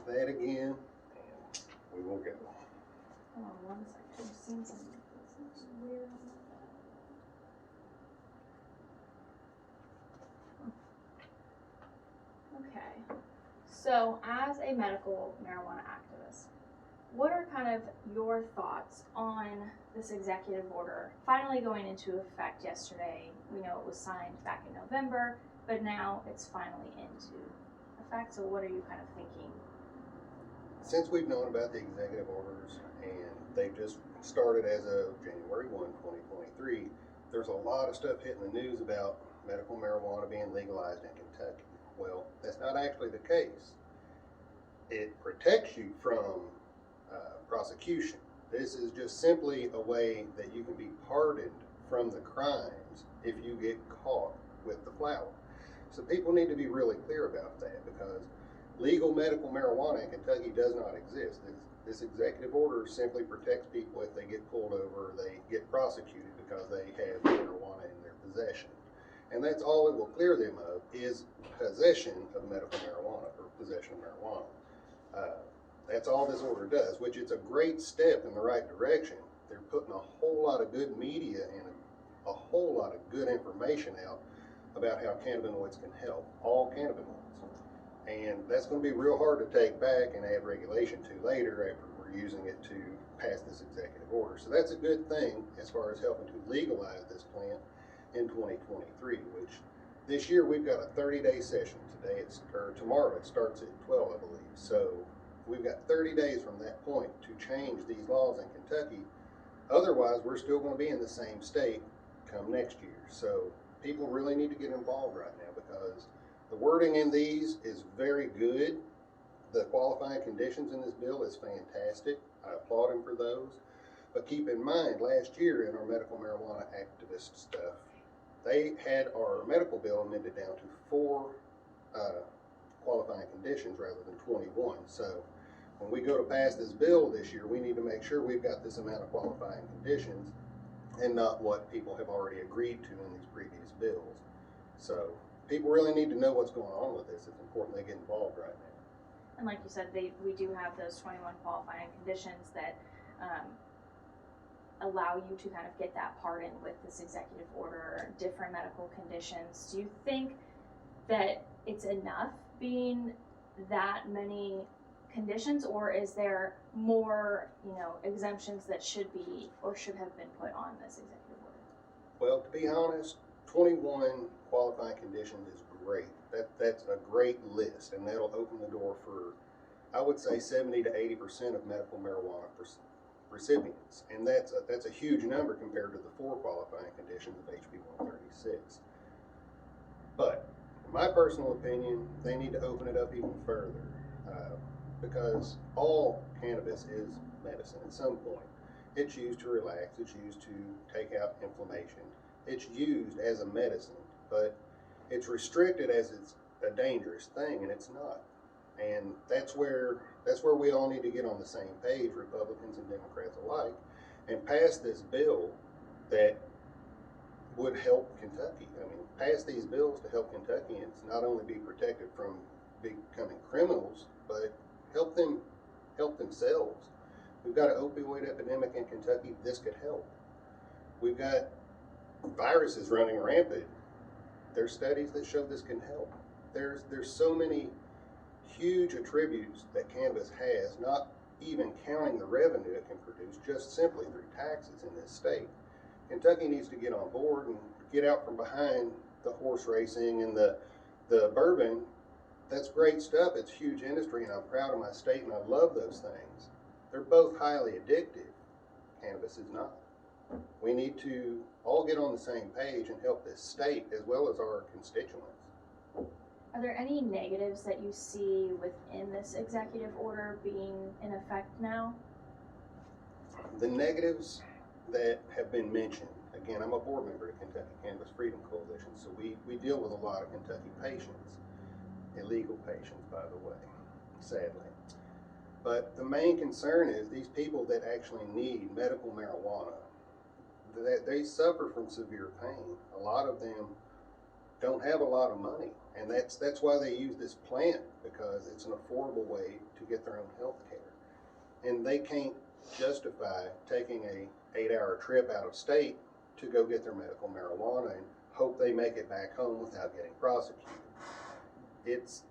that again, and we will go. Hold on 1 second. I've seen something that's weird. Okay. So, as a medical marijuana activist, what are kind of your thoughts on this executive order finally going into effect yesterday? We know it was signed back in November, but now it's finally into effect. So what are you kind of thinking? Since we've known about the executive orders and they've just started as of January 1, 2023, there's a lot of stuff hitting the news about medical marijuana being legalized in Kentucky. Well, that's not actually the case. It protects you from prosecution. This is just simply a way that you can be pardoned from the crimes if you get caught with the flower. So people need to be really clear about that, because legal medical marijuana in Kentucky does not exist. This executive order simply protects people if they get pulled over or they get prosecuted because they have marijuana in their possession. And that's all it will clear them of, is possession of medical marijuana or possession of marijuana. That's all this order does, which is a great step in the right direction. They're putting a whole lot of good media and a whole lot of good information out about how cannabinoids can help, all cannabinoids. And that's going to be real hard to take back and add regulation to later after we're using it to pass this executive order. So that's a good thing as far as helping to legalize this plant in 2023, which this year we've got a 30-day session. Tomorrow it starts at 12, I believe. So we've got 30 days from that point to change these laws in Kentucky. Otherwise, we're still going to be in the same state come next year. So people really need to get involved right now, because the wording in these is very good. The qualifying conditions in this bill is fantastic. I applaud him for those. But keep in mind, last year in our medical marijuana activist stuff, they had our medical bill amended down to 4 qualifying conditions rather than 21. So when we go to pass this bill this year, we need to make sure we've got this amount of qualifying conditions and not what people have already agreed to in these previous bills. So people really need to know what's going on with this. It's important they get involved right now. And like you said, we do have those 21 qualifying conditions that allow you to kind of get that pardon with this executive order, different medical conditions. Do you think that it's enough being that many conditions, or is there more, exemptions that should be or should have been put on this executive order? Well, to be honest, 21 qualifying conditions is great. That's a great list, and that'll open the door for, I would say, 70 to 80% of medical marijuana recipients, and that's a huge number compared to the 4 qualifying conditions of HB 136. But in my personal opinion, they need to open it up even further, because all cannabis is medicine at some point. It's used to relax, it's used to take out inflammation, it's used as a medicine, but it's restricted as it's a dangerous thing, and it's not. And that's where we all need to get on the same page, Republicans and Democrats alike, and pass this bill that would help Kentucky. I mean, pass these bills to help Kentuckians not only be protected from becoming criminals, but help themselves. We've got an opioid epidemic in Kentucky. This could help. We've got viruses running rampant. There's studies that show this can help. There's so many huge attributes that cannabis has, not even counting the revenue it can produce just simply through taxes in this state. Kentucky needs to get on board and get out from behind the horse racing and the bourbon. That's great stuff. It's huge industry, and I'm proud of my state, and I love those things. They're both highly addictive. Cannabis is not. We need to all get on the same page and help this state as well as our constituents. Are there any negatives that you see within this executive order being in effect now? The negatives that have been mentioned, again, I'm a board member of Kentucky Cannabis Freedom Coalition, so we deal with a lot of Kentucky patients, illegal patients, by the way, sadly. But the main concern is these people that actually need medical marijuana, they suffer from severe pain. A lot of them don't have a lot of money, and that's why they use this plant, because it's an affordable way to get their own health care. And they can't justify taking a 8-hour trip out of state to go get their medical marijuana and hope they make it back home without getting prosecuted.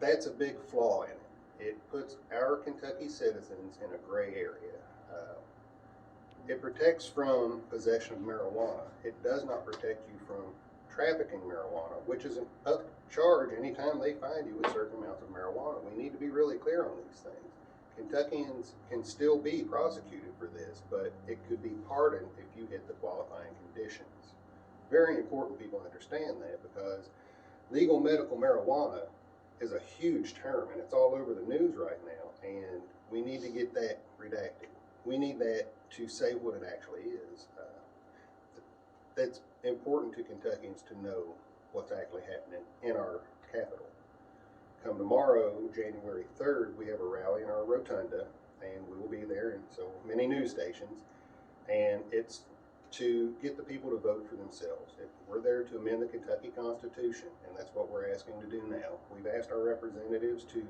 That's a big flaw in it. It puts our Kentucky citizens in a gray area. It protects from possession of marijuana. It does not protect you from trafficking marijuana, which is a charge anytime they find you with certain amounts of marijuana. We need to be really clear on these things. Kentuckians can still be prosecuted for this, but it could be pardoned if you hit the qualifying conditions. Very important people understand that, because legal medical marijuana is a huge term, and it's all over the news right now, and we need to get that redacted. We need that to say what it actually is. That's important to Kentuckians to know what's actually happening in our capital. Come tomorrow, January 3rd, we have a rally in our rotunda, and we will be there in so many news stations, and it's to get the people to vote for themselves. We're there to amend the Kentucky Constitution, and that's what we're asking to do now. We've asked our representatives to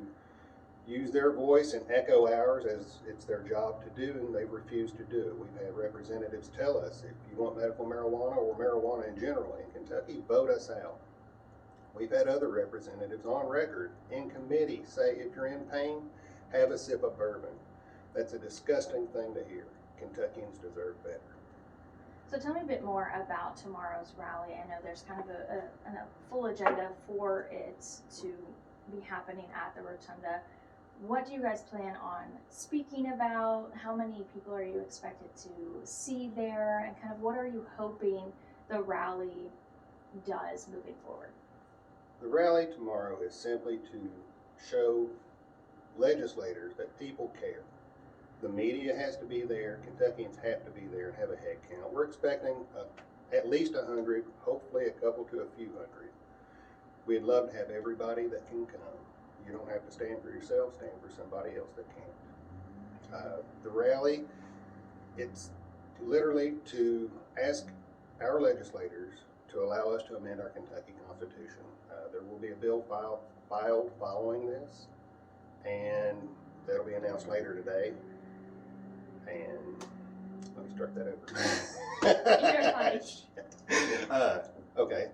use their voice and echo ours, as it's their job to do, and they've refused to do it. We've had representatives tell us, if you want medical marijuana or marijuana in general in Kentucky, vote us out. We've had other representatives on record in committee say, if you're in pain, have a sip of bourbon. That's a disgusting thing to hear. Kentuckians deserve better. So tell me a bit more about tomorrow's rally. I know there's kind of a full agenda for it to be happening at the Rotunda. What do you guys plan on speaking about? How many people are you expected to see there? And kind of what are you hoping the rally does moving forward? The rally tomorrow is simply to show legislators that people care. The media has to be there, Kentuckians have to be there and have a head count. We're expecting at least 100, hopefully a couple to a few hundred. We'd love to have everybody that can come. You don't have to stand for yourself, stand for somebody else that can't. The rally, it's literally to ask our legislators to allow us to amend our Kentucky Constitution. There will be a bill filed following this, and that'll be announced later today. And let me start that over. You're fine. Okay.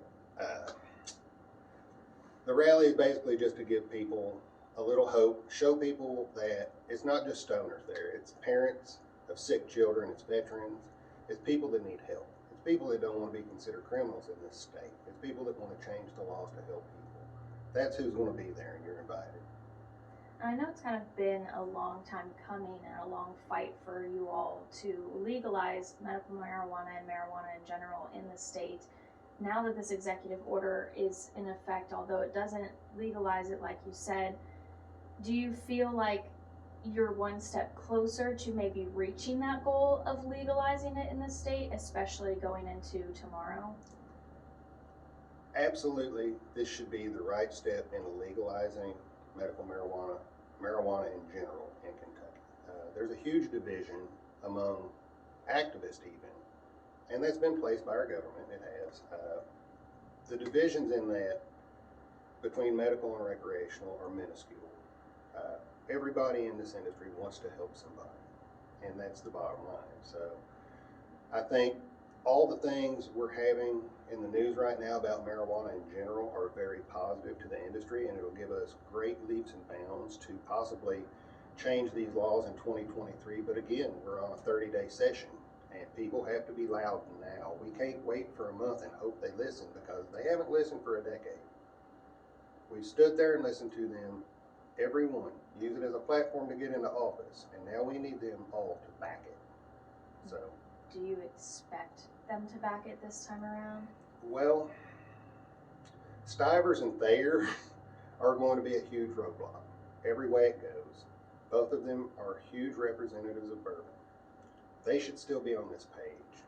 The rally is basically just to give people a little hope, show people that it's not just stoners there. It's parents of sick children, it's veterans, it's people that need help. It's people that don't want to be considered criminals in this state. It's people that want to change the laws to help people. That's who's going to be there, and you're invited. I know it's kind of been a long time coming and a long fight for you all to legalize medical marijuana and marijuana in general in the state. Now that this executive order is in effect, although it doesn't legalize it like you said, do you feel like you're one step closer to maybe reaching that goal of legalizing it in the state, especially going into tomorrow? Absolutely, this should be the right step in legalizing medical marijuana in general in Kentucky. There's a huge division among activists even, and that's been placed by our government, it has. The divisions in that between medical and recreational are minuscule. Everybody in this industry wants to help somebody, and that's the bottom line. So I think all the things we're having in the news right now about marijuana in general are very positive to the industry, and it'll give us great leaps and bounds to possibly change these laws in 2023. But again, we're on a 30-day session, and people have to be loud now. We can't wait for a month and hope they listen, because they haven't listened for a decade. We stood there and listened to them, everyone, use it as a platform to get into office, and now we need them all to back it. So, do you expect them to back it this time around? Well, Stivers and Thayer are going to be a huge roadblock every way it goes. Both of them are huge representatives of bourbon. They should still be on this page.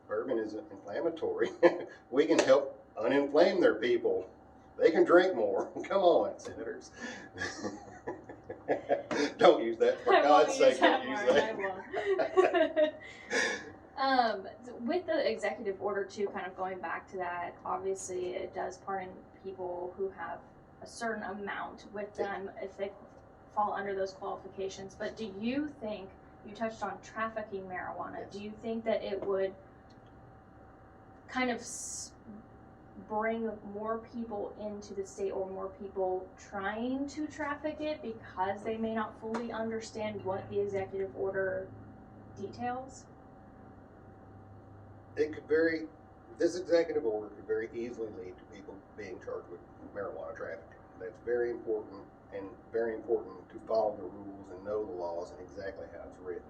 Bourbon isn't inflammatory. We can help uninflame their people. They can drink more. Come on, senators. Don't use that, for God's sake, don't use that. With the executive order too, kind of going back to that, obviously it does pardon people who have a certain amount with them if they fall under those qualifications. But do you think, you touched on trafficking marijuana, do you think that it would kind of bring more people into the state, or more people trying to traffic it because they may not fully understand what the executive order details? It could this executive order could very easily lead to people being charged with marijuana trafficking. That's very important, and very important to follow the rules and know the laws and exactly how it's written.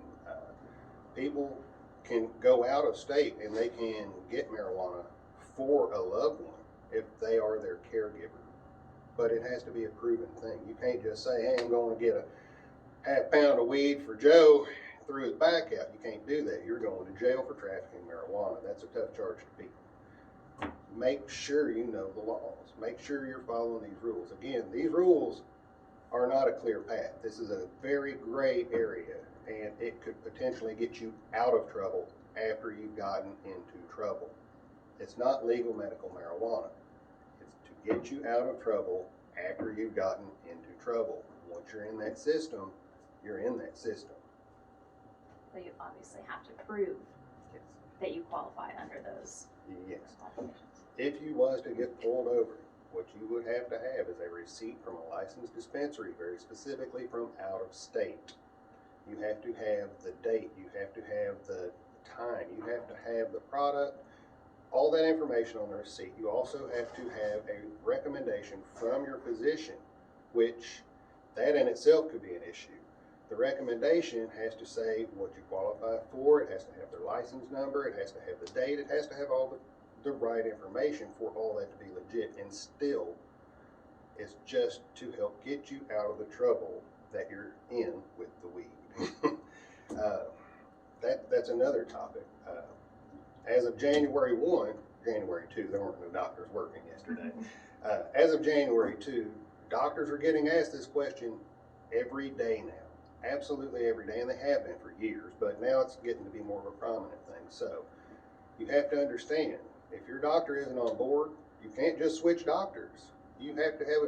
People can go out of state and they can get marijuana for a loved one if they are their caregiver. But it has to be a proven thing. You can't just say, hey, I'm going to get a half pound of weed for Joe, threw his back out. You can't do that. You're going to jail for trafficking marijuana. That's a tough charge to beat. Make sure you know the laws. Make sure you're following these rules. Again, these rules are not a clear path. This is a very gray area, and it could potentially get you out of trouble after you've gotten into trouble. It's not legal medical marijuana. It's to get you out of trouble after you've gotten into trouble. Once you're in that system, you're in that system. But you obviously have to prove that you qualify under those qualifications. If you was to get pulled over, what you would have to have is a receipt from a licensed dispensary, very specifically from out of state. You have to have the date, you have to have the time, you have to have the product, all that information on the receipt. You also have to have a recommendation from your physician, which that in itself could be an issue. The recommendation has to say what you qualify for, it has to have their license number, it has to have the date, it has to have all the right information for all that to be legit, and still it's just to help get you out of the trouble that you're in with the weed. That's another topic. As of January 1, January 2, there weren't no doctors working yesterday. As of January 2, doctors are getting asked this question every day now. Absolutely every day, and they have been for years, but now it's getting to be more of a prominent thing. So you have to understand, if your doctor isn't on board, you can't just switch doctors. You have to have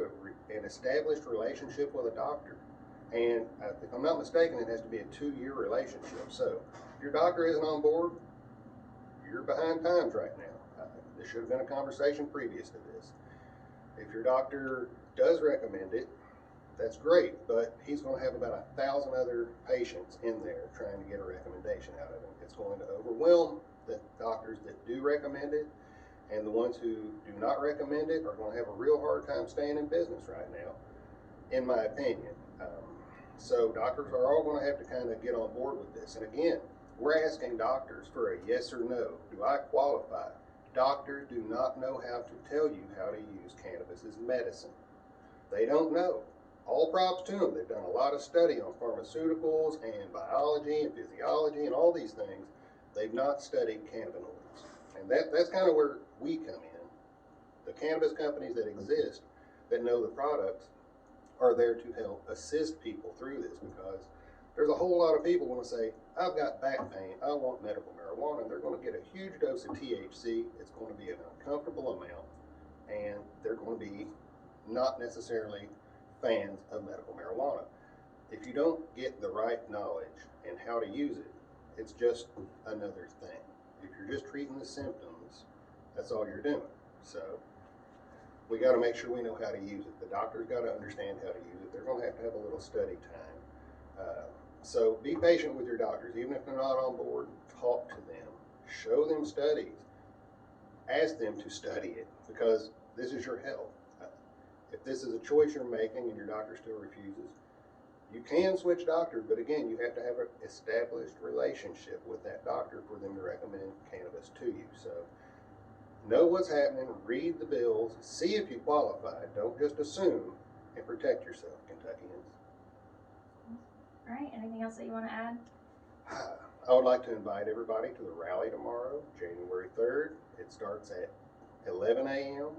an established relationship with a doctor. And if I'm not mistaken, it has to be a 2-year relationship. So if your doctor isn't on board, you're behind times right now. This should have been a conversation previous to this. If your doctor does recommend it, that's great, but he's going to have about 1,000 other patients in there trying to get a recommendation out of him. It's going to overwhelm the doctors that do recommend it, and the ones who do not recommend it are going to have a real hard time staying in business right now, in my opinion. So doctors are all going to have to kind of get on board with this. And again, we're asking doctors for a yes or no. Do I qualify? Doctors do not know how to tell you how to use cannabis as medicine. They don't know. All props to them. They've done a lot of study on pharmaceuticals and biology and physiology and all these things. They've not studied cannabinoids. And that's kind of where we come in. The cannabis companies that exist that know the products are there to help assist people through this, because there's a whole lot of people want to say, I've got back pain, I want medical marijuana, and they're going to get a huge dose of THC. It's going to be an uncomfortable amount, and they're going to be not necessarily fans of medical marijuana. If you don't get the right knowledge and how to use it, it's just another thing. If you're just treating the symptoms, that's all you're doing. So we got to make sure we know how to use it. The doctor's got to understand how to use it. They're going to have a little study time. So be patient with your doctors. Even if they're not on board, talk to them. Show them studies. Ask them to study it, because this is your health. If this is a choice you're making and your doctor still refuses, you can switch doctors, but again, you have to have an established relationship with that doctor for them to recommend cannabis to you. So know what's happening, read the bills, see if you qualify. Don't just assume, and protect yourself, Kentuckians. All right, anything else that you want to add? I would like to invite everybody to the rally tomorrow, January 3rd. It starts at 11 a.m.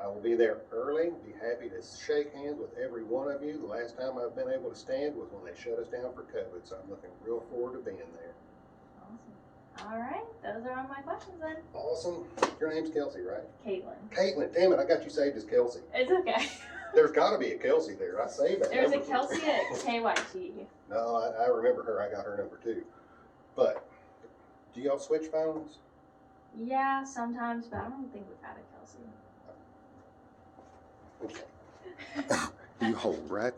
I will be there early. Be happy to shake hands with every one of you. The last time I've been able to stand was when they shut us down for COVID, so I'm looking real forward to being there. Awesome. All right, those are all my questions then. Awesome. Your name's Kelsey, right? Caitlin. Caitlin, damn it, I got you saved as Kelsey. It's okay. There's gotta be a Kelsey there. I saved that There's a number for you. Kelsey at KYT. No, I remember her. I got her number too. But, do y'all switch phones? Yeah, sometimes, but I don't think we've had a Kelsey. Okay. You hold right